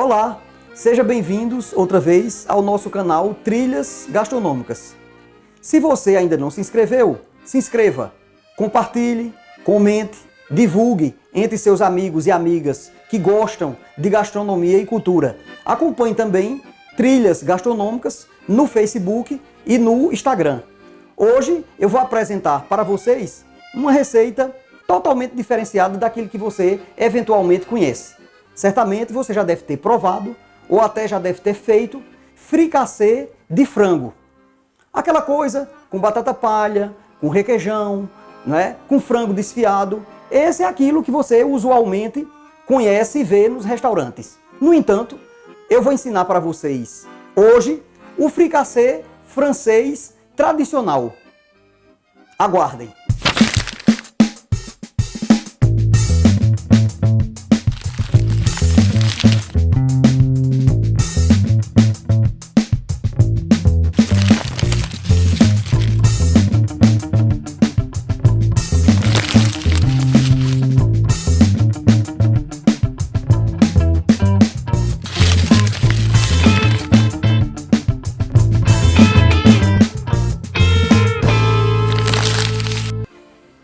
Olá, sejam bem-vindos outra vez ao nosso canal Trilhas Gastronômicas. Se você ainda não se inscreveu, se inscreva, compartilhe, comente, divulgue entre seus amigos e amigas que gostam de gastronomia e cultura. Acompanhe também Trilhas Gastronômicas no Facebook e no Instagram. Hoje eu vou apresentar para vocês uma receita totalmente diferenciada daquilo que você eventualmente conhece. Certamente você já deve ter provado ou até já deve ter feito fricassê de frango. Aquela coisa com batata palha, com requeijão, né, com frango desfiado. Esse é aquilo que você usualmente conhece e vê nos restaurantes. No entanto, eu vou ensinar para vocês hoje o fricassê francês tradicional. Aguardem!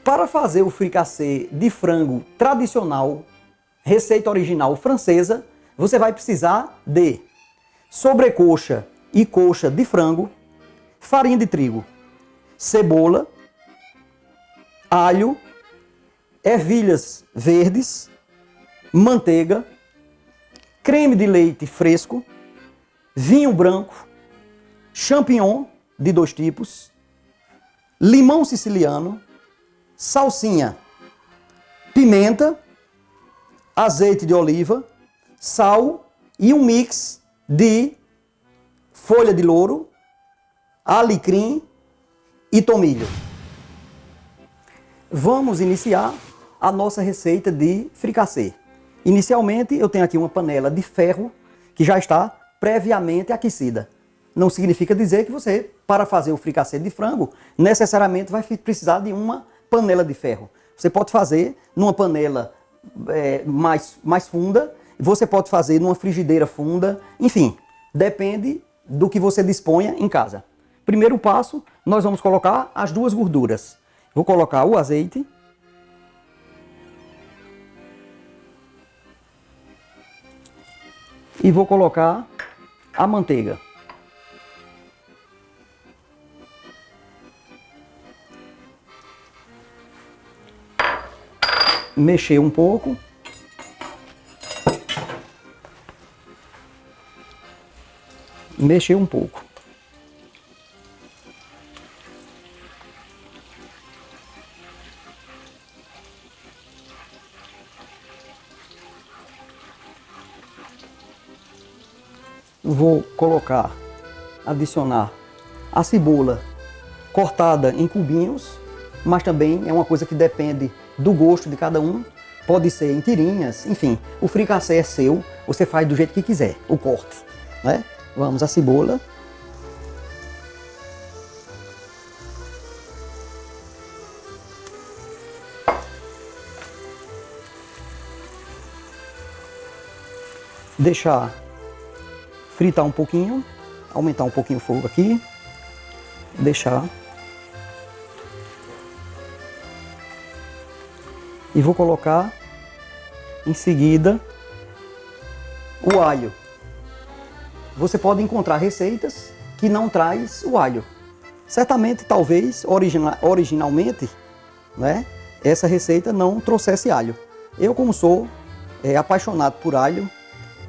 Para fazer o fricassê de frango tradicional, receita original francesa, você vai precisar de sobrecoxa e coxa de frango, farinha de trigo, cebola, alho, ervilhas verdes, manteiga, creme de leite fresco, vinho branco, champignon de 2 tipos, limão siciliano, salsinha, pimenta, azeite de oliva, sal e um mix de folha de louro, alecrim e tomilho. Vamos iniciar a nossa receita de fricassê. Inicialmente eu tenho aqui uma panela de ferro que já está previamente aquecida. Não significa dizer que você, para fazer o fricassê de frango, necessariamente vai precisar de uma panela de ferro. Você pode fazer numa panela mais funda, você pode fazer numa frigideira funda, enfim, depende do que você disponha em casa. Primeiro passo, nós vamos colocar as 2 gorduras. Vou colocar o azeite. E vou colocar a manteiga. Mexer um pouco. Mexer um pouco. Vou adicionar a cebola cortada em cubinhos, mas também é uma coisa que depende do gosto de cada um. Pode ser em tirinhas, enfim, o fricassê é seu, você faz do jeito que quiser, o corte, né? Vamos a cebola. Deixar fritar um pouquinho, aumentar um pouquinho o fogo aqui, deixar. E vou colocar em seguida o alho. Você pode encontrar receitas que não traz o alho. Certamente, talvez, originalmente, né, essa receita não trouxesse alho. Eu, como sou apaixonado por alho,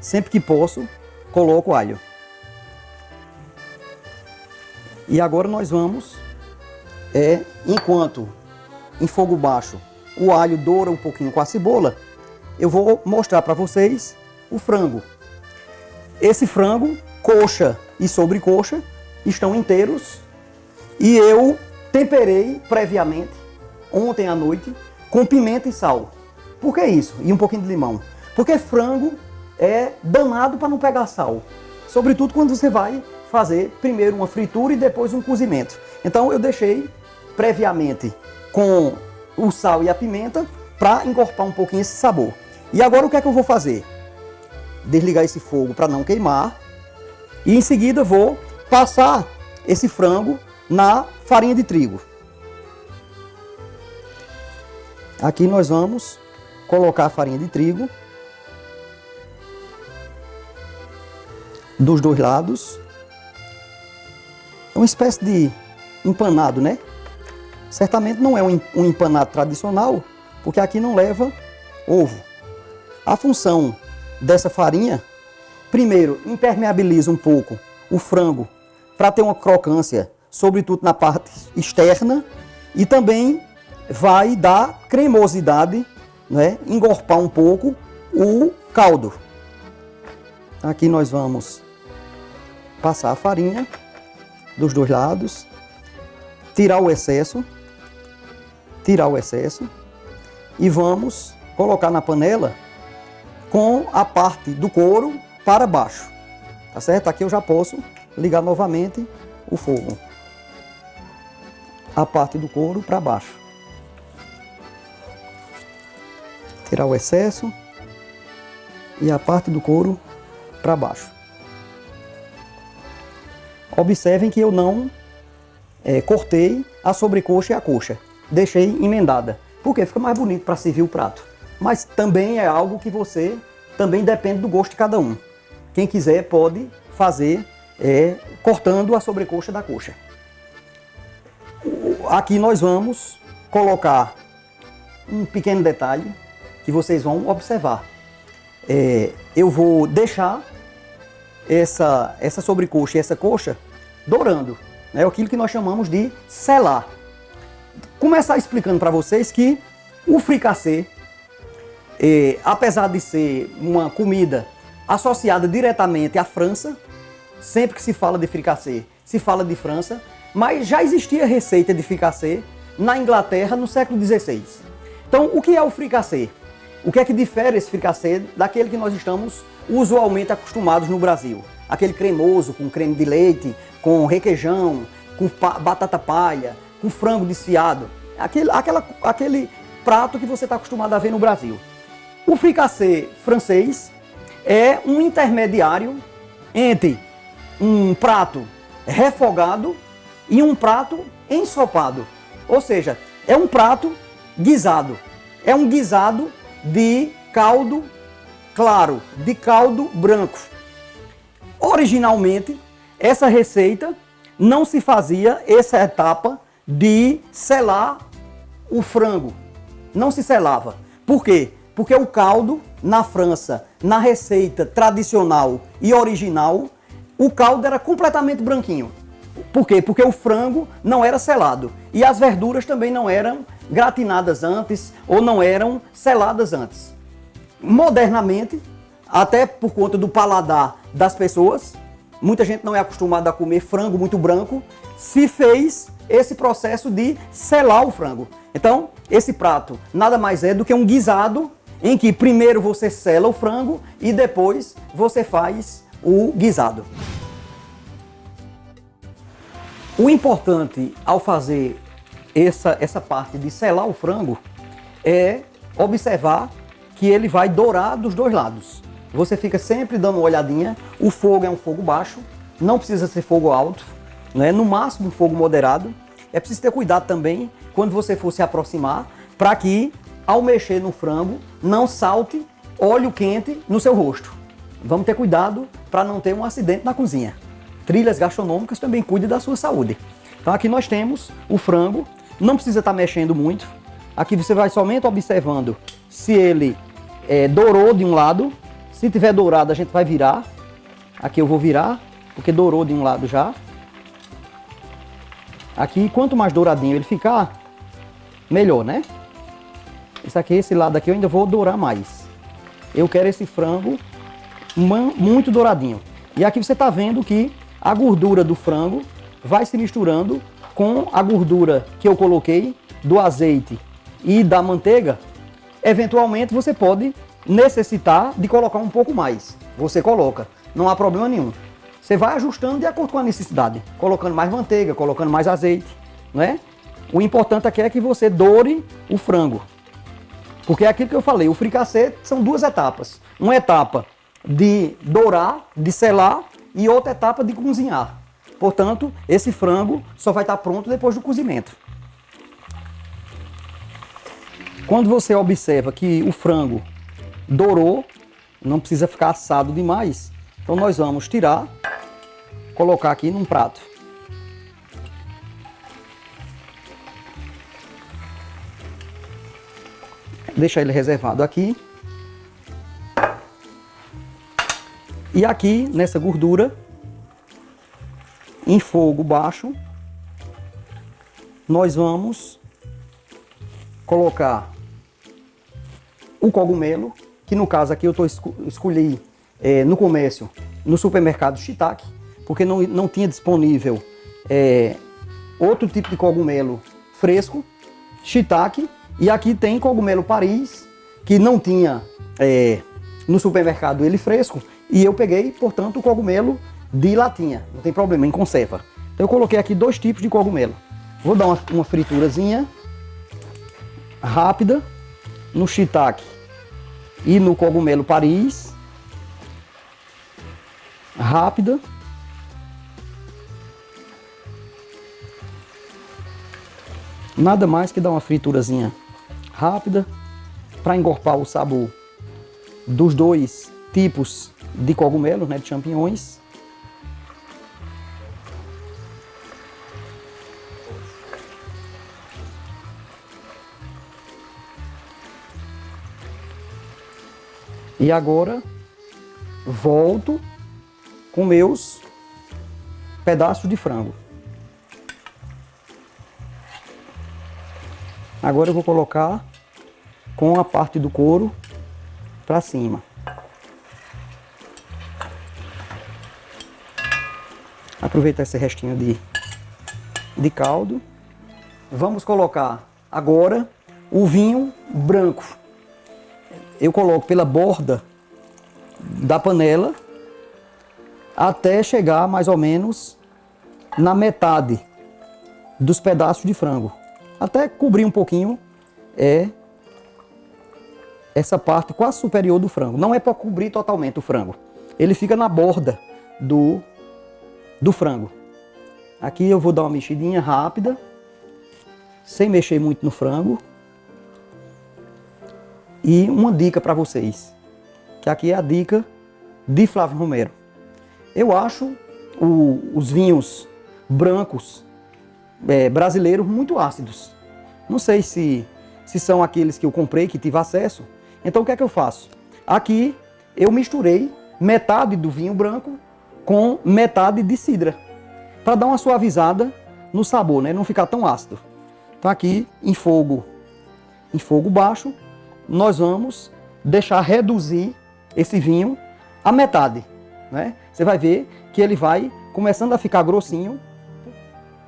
sempre que posso, coloco alho. E agora nós vamos, enquanto em fogo baixo o alho doura um pouquinho com a cebola, eu vou mostrar para vocês o frango. Esse frango, coxa e sobrecoxa, estão inteiros e eu temperei previamente, ontem à noite, com pimenta e sal. Por que isso? E um pouquinho de limão. Porque frango é danado para não pegar sal. Sobretudo quando você vai fazer primeiro uma fritura e depois um cozimento. Então eu deixei previamente com o sal e a pimenta para encorpar um pouquinho esse sabor. E agora o que é que eu vou fazer? desligar esse fogo para não queimar. E em seguida vou passar esse frango na farinha de trigo. Aqui nós vamos colocar a farinha de trigo dos dois lados. É uma espécie de empanado, né? Certamente não é um empanado tradicional, porque aqui não leva ovo. A função dessa farinha, primeiro, impermeabiliza um pouco o frango para ter uma crocância, sobretudo na parte externa, e também vai dar cremosidade, né? Engorpar um pouco o caldo. Aqui nós vamos passar a farinha dos dois lados, tirar o excesso e vamos colocar na panela com a parte do couro para baixo, tá certo? Aqui eu já posso ligar novamente o fogo. A parte do couro para baixo. Tirar o excesso e a parte do couro para baixo. Observem que eu não cortei a sobrecoxa e a coxa. Deixei emendada. Porque fica mais bonito para servir o prato. Mas também é algo que você, também depende do gosto de cada um. Quem quiser pode fazer cortando a sobrecoxa da coxa. Aqui nós vamos colocar um pequeno detalhe que vocês vão observar. Eu vou deixar essa sobrecoxa e essa coxa dourando. É aquilo que nós chamamos de selar. Começar explicando para vocês que o fricassê, apesar de ser uma comida associada diretamente à França, sempre que se fala de fricassê, se fala de França, mas já existia receita de fricassê na Inglaterra no século XVI. Então, o que é o fricassê? O que é que difere esse fricassê daquele que nós estamos usualmente acostumados no Brasil? Aquele cremoso, com creme de leite, com requeijão, com batata palha, com frango desfiado. Aquele prato que você está acostumado a ver no Brasil. O fricassê francês é um intermediário entre um prato refogado e um prato ensopado. Ou seja, é um prato guisado. É um guisado de caldo claro, de caldo branco. Originalmente, essa receita não se fazia essa etapa de selar o frango. Não se selava. Por quê? Porque o caldo, na França, na receita tradicional e original, o caldo era completamente branquinho. Por quê? Porque o frango não era selado. E as verduras também não eram gratinadas antes ou não eram seladas antes. Modernamente, até por conta do paladar das pessoas, muita gente não é acostumada a comer frango muito branco, se fez esse processo de selar o frango. Então, esse prato nada mais é do que um guisado em que primeiro você sela o frango e depois você faz o guisado. O importante ao fazer essa parte de selar o frango é observar que ele vai dourar dos dois lados. Você fica sempre dando uma olhadinha, o fogo é um fogo baixo, não precisa ser fogo alto, né? No máximo um fogo moderado. É preciso ter cuidado também quando você for se aproximar, para que ao mexer no frango não salte óleo quente no seu rosto. Vamos ter cuidado para não ter um acidente na cozinha. Trilhas Gastronômicas também cuidem da sua saúde. Então aqui nós temos o frango, não precisa estar mexendo muito. Aqui você vai somente observando se ele dourou de um lado. Se tiver dourado, a gente vai virar. Aqui eu vou virar, porque dourou de um lado já. Aqui, quanto mais douradinho ele ficar, melhor, né? Esse lado aqui eu ainda vou dourar mais. Eu quero esse frango muito douradinho. E aqui você está vendo que a gordura do frango vai se misturando com a gordura que eu coloquei do azeite e da manteiga. Eventualmente você pode necessitar de colocar um pouco mais. Você coloca, não há problema nenhum. Você vai ajustando de acordo com a necessidade, colocando mais manteiga, colocando mais azeite, não é? O importante aqui é que você doure o frango. Porque é aquilo que eu falei, o fricassê são duas etapas. Uma etapa de dourar, de selar e outra etapa de cozinhar. Portanto, esse frango só vai estar pronto depois do cozimento. Quando você observa que o frango dourou, não precisa ficar assado demais, então nós vamos tirar, colocar aqui num prato. Deixar ele reservado aqui. E aqui, nessa gordura, em fogo baixo, nós vamos colocar o cogumelo, que no caso aqui eu escolhi no comércio, no supermercado shiitake, porque não tinha disponível outro tipo de cogumelo fresco, shiitake, e aqui tem cogumelo Paris, que não tinha no supermercado ele fresco, e eu peguei, portanto, o cogumelo de latinha, não tem problema, em conserva. Então eu coloquei aqui 2 tipos de cogumelo. Vou dar uma friturazinha rápida no shiitake e no cogumelo Paris. Rápida. Nada mais que dar uma friturazinha rápida para engorpar o sabor dos 2 tipos de cogumelo, né, de champignons. E agora volto com meus pedaços de frango. Agora eu vou colocar com a parte do couro para cima. Aproveitar esse restinho de caldo. Vamos colocar agora o vinho branco. Eu coloco pela borda da panela até chegar mais ou menos na metade dos pedaços de frango. Até cobrir um pouquinho essa parte quase superior do frango. Não é para cobrir totalmente o frango. Ele fica na borda do frango. Aqui eu vou dar uma mexidinha rápida, sem mexer muito no frango. E uma dica para vocês, que aqui é a dica de Flávio Romero. Eu acho os vinhos brancos brasileiros muito ácidos. Não sei se são aqueles que eu comprei, que tive acesso. Então o que é que eu faço? Aqui eu misturei metade do vinho branco com metade de cidra, para dar uma suavizada no sabor, né? Não ficar tão ácido. Então aqui em fogo baixo, nós vamos deixar reduzir esse vinho a metade, né? Você vai ver que ele vai começando a ficar grossinho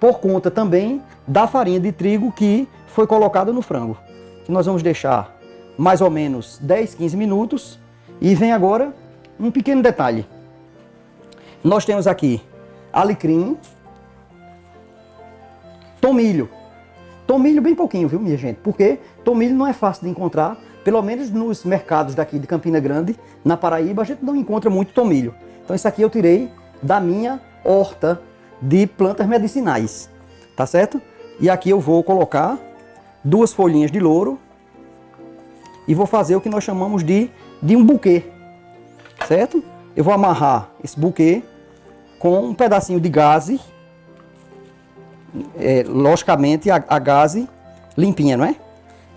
por conta também da farinha de trigo que foi colocada no frango. Que nós vamos deixar mais ou menos 10, 15 minutos. E vem agora um pequeno detalhe. Nós temos aqui alecrim, tomilho. Tomilho bem pouquinho, viu, minha gente? Porque tomilho não é fácil de encontrar, pelo menos nos mercados daqui de Campina Grande, na Paraíba, a gente não encontra muito tomilho. Então isso aqui eu tirei da minha horta de plantas medicinais, tá certo? E aqui eu vou colocar 2 folhinhas de louro e vou fazer o que nós chamamos de um buquê, certo? Eu vou amarrar esse buquê com um pedacinho de gaze, logicamente a gaze limpinha, não é?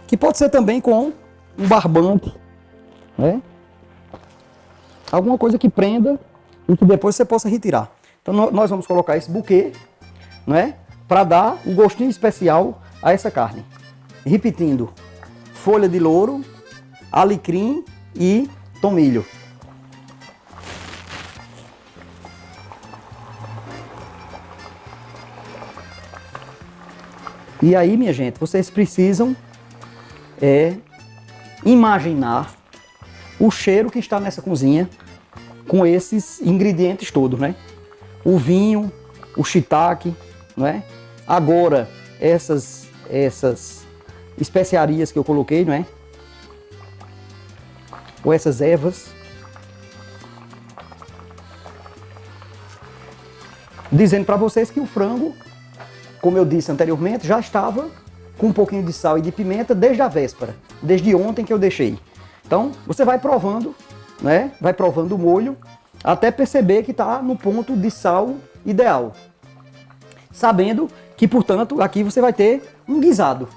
Que pode ser também com um barbante, né? Alguma coisa que prenda e que depois você possa retirar. Então nós vamos colocar esse buquê, não é? Para dar um gostinho especial a essa carne. Repetindo, folha de louro, alecrim e tomilho. E aí, minha gente, vocês precisam imaginar o cheiro que está nessa cozinha com esses ingredientes todos, né? O vinho, o shiitake, não é? Agora, essas especiarias que eu coloquei, não é? Ou essas ervas. dizendo para vocês que o frango, como eu disse anteriormente, já estava com um pouquinho de sal e de pimenta desde a véspera, desde ontem que eu deixei. Então, você vai provando, né? Vai provando o molho até perceber que está no ponto de sal ideal. Sabendo que, portanto, aqui você vai ter um guisado,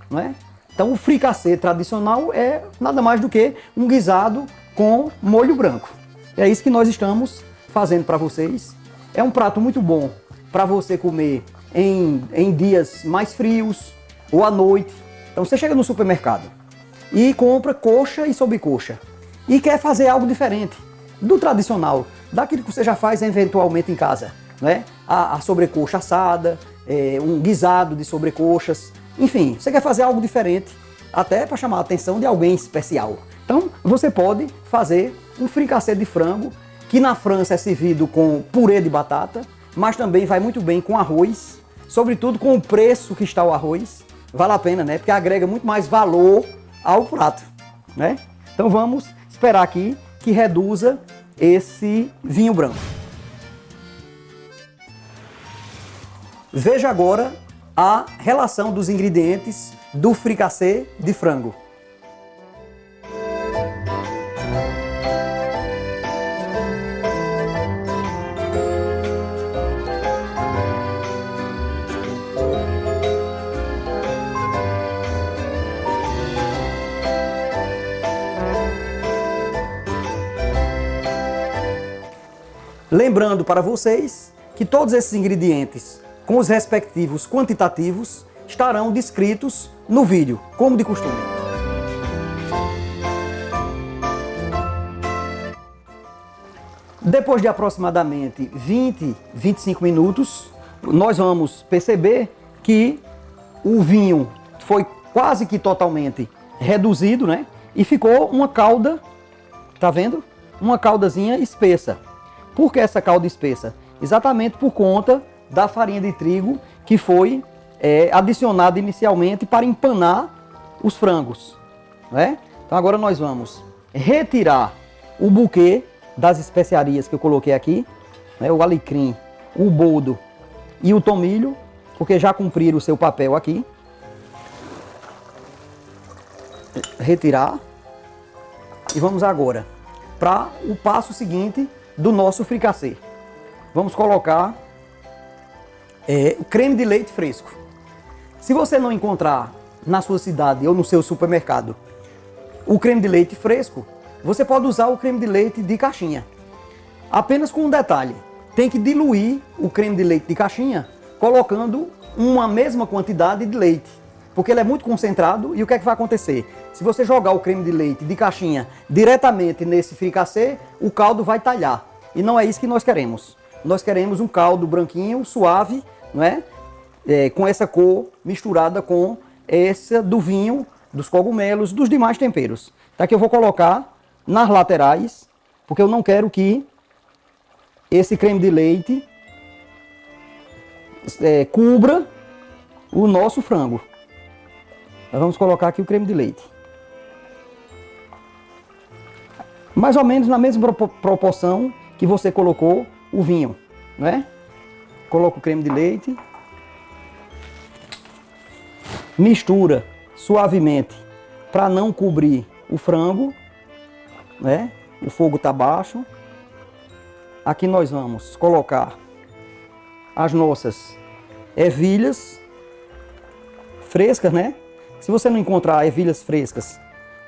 não é? Então, o fricassê tradicional é nada mais do que um guisado com molho branco. É isso que nós estamos fazendo para vocês. É um prato muito bom para você comer em dias mais frios ou à noite. Então, você chega no supermercado e compra coxa e sobrecoxa e quer fazer algo diferente do tradicional, daquilo que você já faz eventualmente em casa, né? A sobrecoxa assada, um guisado de sobrecoxas, enfim, você quer fazer algo diferente, até para chamar a atenção de alguém especial. Então, você pode fazer um fricassê de frango, que na França é servido com purê de batata, mas também vai muito bem com arroz, sobretudo com o preço que está o arroz, vale a pena, né? Porque agrega muito mais valor ao prato, né? Então vamos esperar aqui que reduza esse vinho branco. Veja agora a relação dos ingredientes do fricassê de frango. Lembrando para vocês que todos esses ingredientes, com os respectivos quantitativos, estarão descritos no vídeo, como de costume. Depois de aproximadamente 25 minutos, nós vamos perceber que o vinho foi quase que totalmente reduzido, né? E ficou uma calda, tá vendo? Uma caldazinha espessa. Por que essa calda espessa? Exatamente por conta da farinha de trigo que foi adicionada inicialmente para empanar os frangos, né? Então agora nós vamos retirar o buquê das especiarias que eu coloquei aqui, né? O alecrim, o boldo e o tomilho, porque já cumpriram o seu papel aqui. Retirar. E vamos agora para o passo seguinte do nosso fricassê. Vamos colocar o creme de leite fresco. Se você não encontrar na sua cidade ou no seu supermercado o creme de leite fresco, você pode usar o creme de leite de caixinha. Apenas com um detalhe, tem que diluir o creme de leite de caixinha colocando uma mesma quantidade de leite, porque ele é muito concentrado e o que é que vai acontecer? Se você jogar o creme de leite de caixinha diretamente nesse fricassê, o caldo vai talhar. E não é isso que nós queremos. Nós queremos um caldo branquinho, suave, não é? Com essa cor misturada com essa do vinho, dos cogumelos, dos demais temperos. Tá? Que eu vou colocar nas laterais, porque eu não quero que esse creme de leite cubra o nosso frango. Nós vamos colocar aqui o creme de leite. Mais ou menos na mesma proporção que você colocou o vinho, né? Coloca o creme de leite. Mistura suavemente para não cobrir o frango, né? O fogo está baixo. Aqui nós vamos colocar as nossas ervilhas frescas, né? Se você não encontrar ervilhas frescas,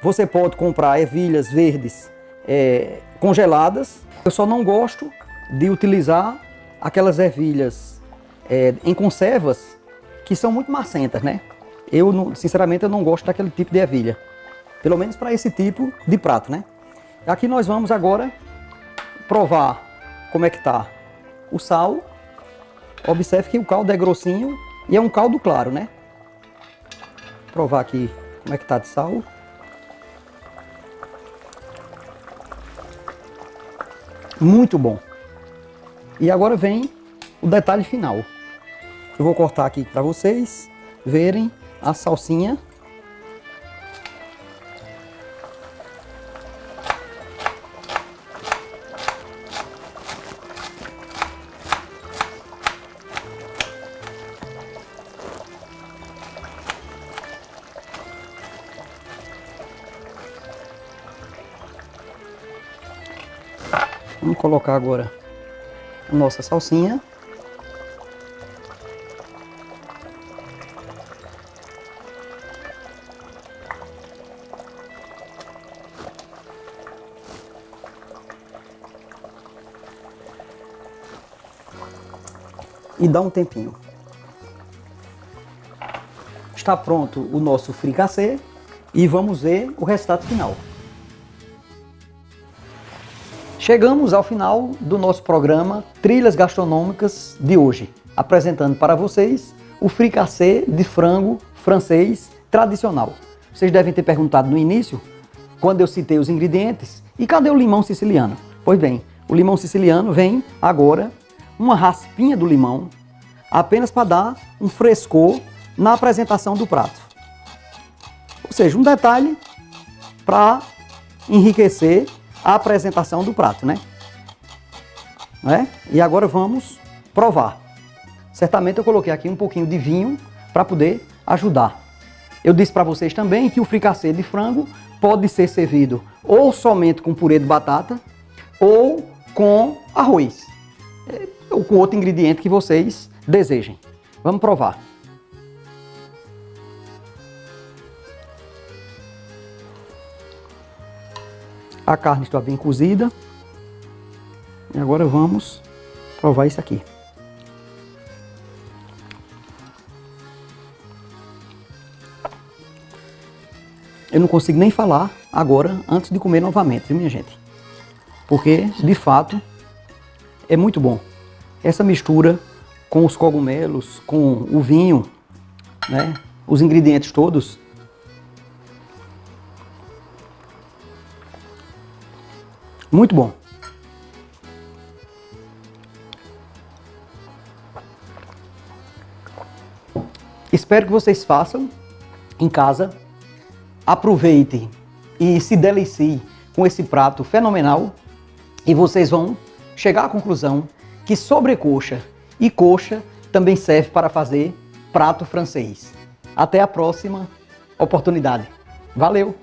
você pode comprar ervilhas verdes congeladas. Eu só não gosto de utilizar aquelas ervilhas em conservas que são muito macentas, né? Sinceramente, eu não gosto daquele tipo de ervilha. Pelo menos para esse tipo de prato, né? Aqui nós vamos agora provar como é que tá o sal. Observe que o caldo é grossinho e é um caldo claro, né? Provar aqui como é que tá de sal. Muito bom. E agora vem o detalhe final. Eu vou cortar aqui para vocês verem a salsinha. Vamos colocar agora a nossa salsinha. E dá um tempinho. Está pronto o nosso fricassê e vamos ver o resultado final. Chegamos ao final do nosso programa Trilhas Gastronômicas de hoje, apresentando para vocês o fricassê de frango francês tradicional. Vocês devem ter perguntado no início, quando eu citei os ingredientes, e cadê o limão siciliano? Pois bem, o limão siciliano vem agora uma raspinha do limão, apenas para dar um frescor na apresentação do prato. Ou seja, um detalhe para enriquecer a apresentação do prato, né? E agora vamos provar. Certamente eu coloquei aqui um pouquinho de vinho para poder ajudar. Eu disse para vocês também que o fricassê de frango pode ser servido ou somente com purê de batata ou com arroz, ou com outro ingrediente que vocês desejem. Vamos provar. A carne está bem cozida. E agora vamos provar isso aqui. Eu não consigo nem falar agora antes de comer novamente, viu, minha gente? Porque, de fato, é muito bom. Essa mistura com os cogumelos, com o vinho, né? Os ingredientes todos. Muito bom. Espero que vocês façam em casa. Aproveitem e se deliciem com esse prato fenomenal. E vocês vão chegar à conclusão que sobrecoxa e coxa também serve para fazer prato francês. Até a próxima oportunidade. Valeu!